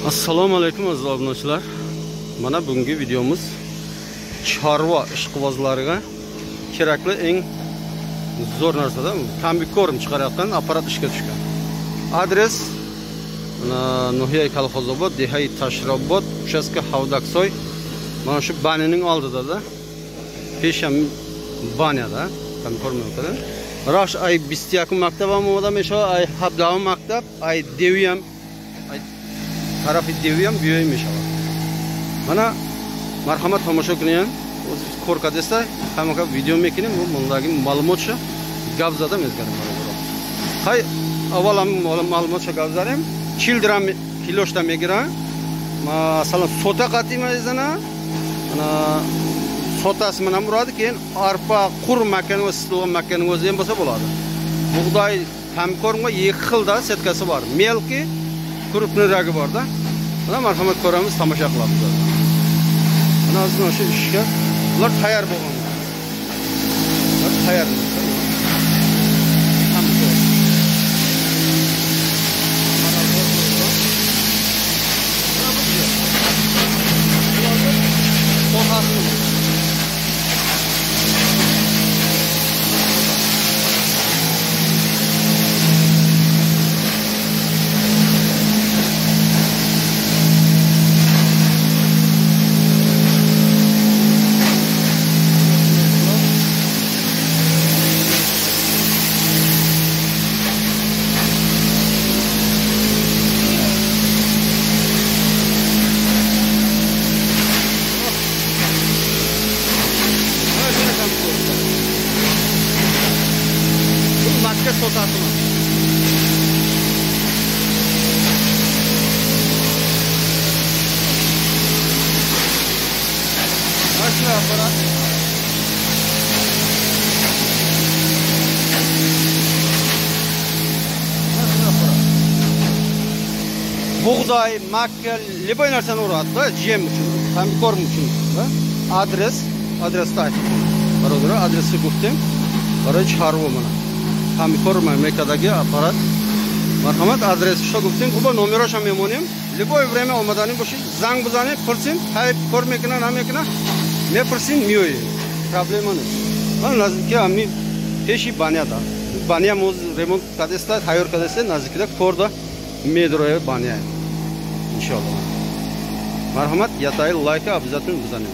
Assalomu alaykum aziz obunachilar. Mana bugungi videomuz chorva ishqibozlariga kerakli eng zo'r narsada kombikkorm chiqarayotgan apparat ishga tushgan. Adres Nuhiya Kolxozobod, Dehay Tashrobod, uchastka Havdaksoy. Mana shu banining oldida pesham banyada kombikkorm o'tadi. Rash ay 20 yakın maktabam odam esho ay habdam maktab ay deviyam ay tarafı deviyam büyüymüş ama. Mana marhamat tomosha qiling. O'z ko'rqadesta hamma video mekinim bu bundagi ma'lumotcha gavzada mezgarim. Hay avvalam ma'lumotcha gavzarim childiram kiloshda megira. Masalan sota qatimazana ana sotasi bilan uradi, keyin arpa qur makan va siloq makan o'zi ham bo'lsa bo'ladi. Bug'doy kombikkormga 2 xilda setkasi bor. Melki krupniy ragi borda. Mana marhamat ko'ramiz, tomosha qilamiz. Mana o'zim shu ishga ular tayyor bo'lgan. Ular tayyor. Makka sotasi mı? Nasıl aparat? Nasıl aparat? Buğday, makka, liboy narsani uradi da, jem uchun, kombikkorm uchun. Adresda aytdim. Barodar, adresni guftim. Qaror chorva mana. Kombikkorm Mekadagi apparat. Marhamat, adresi что гуфтим, куба номерош ham memonim. Любое время омадаning bo'shi, zang buzani, pursin, hay ko'rmekina, namekina, me pursin miyoy. Problema yo'q. Mana nazikki amni peshi banyada. Banya moz remont kadesta, tayyor kadesta nazikda korda medroya banya. İnşallah. Marhamat, yatay like обязательно buzani.